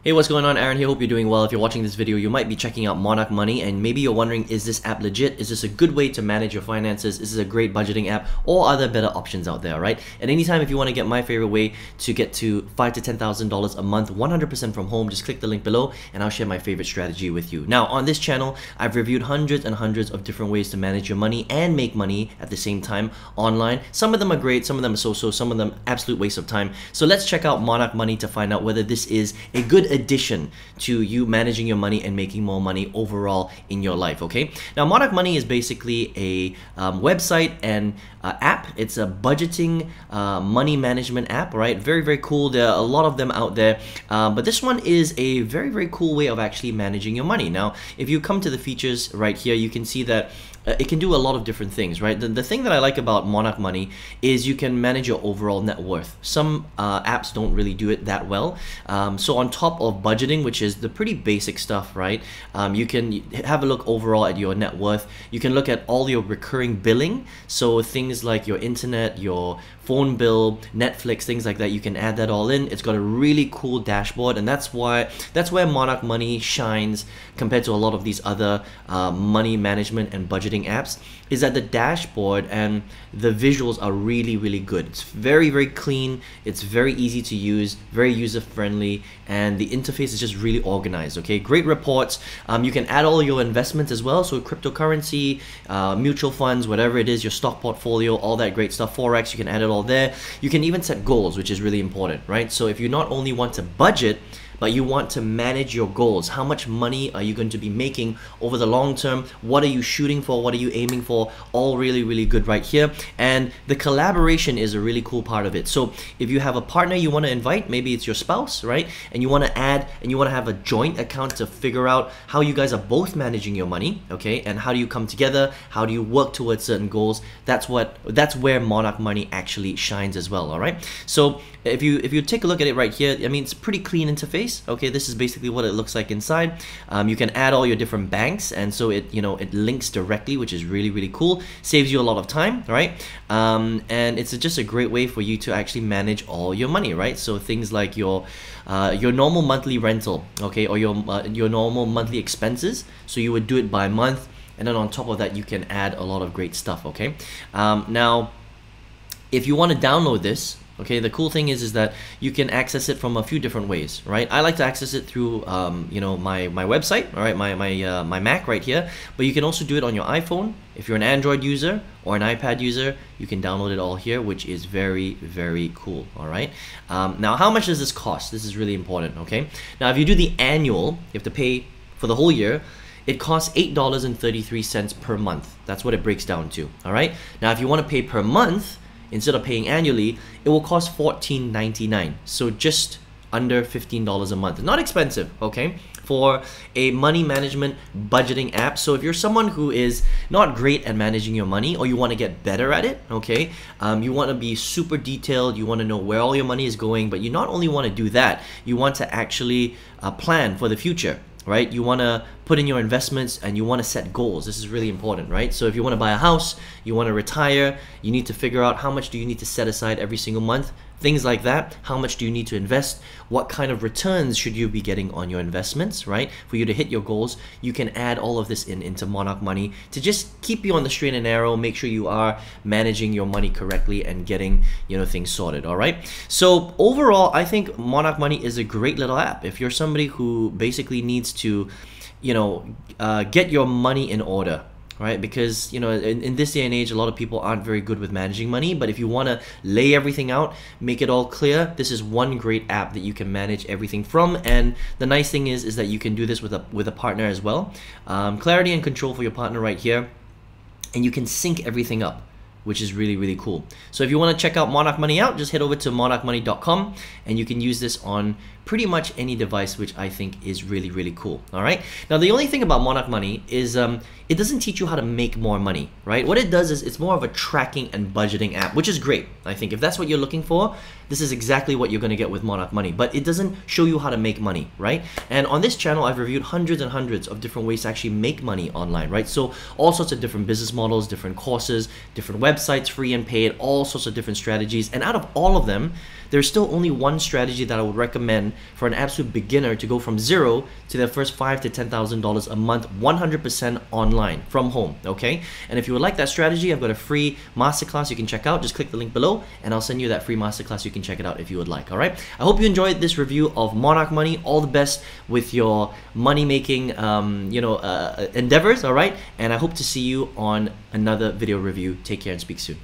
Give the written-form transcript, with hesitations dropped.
Hey, what's going on? Aaron here. Hope you're doing well. If you're watching this video, you might be checking out Monarch Money, and maybe you're wondering, is this app legit? Is this a good way to manage your finances? Is this a great budgeting app? Or are there better options out there, right? And anytime if you want to get my favorite way to get to $5,000 to $10,000 a month, 100% from home, just click the link below and I'll share my favorite strategy with you. Now, on this channel, I've reviewed hundreds and hundreds of different ways to manage your money and make money at the same time online. Some of them are great, some of them are so-so, some of them absolute waste of time. So let's check out Monarch Money to find out whether this is a good addition to you managing your money and making more money overall in your life, okay? Now, Monarch Money is basically a website and app. It's a budgeting money management app, right? Very, very cool. There are a lot of them out there, but this one is a very, very cool way of actually managing your money. Now, if you come to the features right here, you can see that it can do a lot of different things, right? The thing that I like about Monarch Money is you can manage your overall net worth. Some apps don't really do it that well. So on top of budgeting, which is the pretty basic stuff, right? You can have a look overall at your net worth. You can look at all your recurring billing. So things like your internet, your phone bill, Netflix, things like that, you can add that all in. It's got a really cool dashboard, and that's where Monarch Money shines compared to a lot of these other money management and budgeting apps, is that the dashboard and the visuals are really, really good. It's very, very clean. It's very easy to use, very user friendly, and the interface is just really organized, okay? Great reports. You can add all your investments as well, so cryptocurrency, mutual funds, whatever it is, your stock portfolio, all that great stuff, Forex, you can add it all there. You can even set goals, which is really important, right? So if you not only want to budget, but you want to manage your goals. How much money are you going to be making over the long term? What are you shooting for? What are you aiming for? All really, really good right here. And the collaboration is a really cool part of it. So if you have a partner you want to invite, maybe it's your spouse, right? And you want to add and you want to have a joint account to figure out how you guys are both managing your money, okay? And how do you come together? How do you work towards certain goals? That's where Monarch Money actually shines as well, all right? So if you take a look at it right here, I mean, it's a pretty clean interface. Okay, this is basically what it looks like inside. You can add all your different banks, and so it links directly, which is really, really cool. Saves you a lot of time, right? And it's just a great way for you to actually manage all your money, right? So things like your normal monthly rental, okay, or your normal monthly expenses. So you would do it by month, and then on top of that, you can add a lot of great stuff, okay? Now, if you want to download this, okay, the cool thing is that you can access it from a few different ways, right? I like to access it through, my website, all right, my Mac right here. But you can also do it on your iPhone. If you're an Android user or an iPad user, you can download it all here, which is very, very cool, all right? Now, how much does this cost? This is really important, okay? Now, if you do the annual, you have to pay for the whole year. It costs $8.33 per month. That's what it breaks down to, all right? Now, if you want to pay per month, instead of paying annually, it will cost $14.99. So just under $15 a month. Not expensive, okay? For a money management budgeting app. So if you're someone who is not great at managing your money, or you want to get better at it, okay? You want to be super detailed, you want to know where all your money is going, but you not only want to do that, you want to actually plan for the future, right? You want to put in your investments and you want to set goals. This is really important, right? So if you want to buy a house, you want to retire, you need to figure out how much do you need to set aside every single month, things like that. How much do you need to invest? What kind of returns should you be getting on your investments, right? For you to hit your goals, you can add all of this into Monarch Money to just keep you on the straight and narrow, make sure you are managing your money correctly and getting, things sorted, all right? So overall, I think Monarch Money is a great little app. If you're somebody who basically needs to get your money in order, right? Because in this day and age, a lot of people aren't very good with managing money. But if you want to lay everything out, make it all clear, this is one great app that you can manage everything from. And the nice thing is that you can do this with a partner as well. Clarity and control for your partner right here, and you can sync everything up, which is really, really cool. So if you want to check out Monarch Money out, just head over to monarchmoney.com and you can use this on pretty much any device, which I think is really, really cool, all right? Now, the only thing about Monarch Money is it doesn't teach you how to make more money, right? What it does is it's more of a tracking and budgeting app, which is great. I think if that's what you're looking for, this is exactly what you're gonna get with Monarch Money, but it doesn't show you how to make money, right? And on this channel, I've reviewed hundreds and hundreds of different ways to actually make money online, right? So all sorts of different business models, different courses, different websites, free and paid, all sorts of different strategies. And out of all of them, there's still only one strategy that I would recommend for an absolute beginner to go from zero to their first $5,000 to $10,000 a month, 100% online from home, okay? And if you would like that strategy, I've got a free masterclass you can check out. Just click the link below and I'll send you that free masterclass. You can check it out if you would like, all right? I hope you enjoyed this review of Monarch Money. All the best with your money-making, endeavors, all right? And I hope to see you on another video review. Take care and speak soon.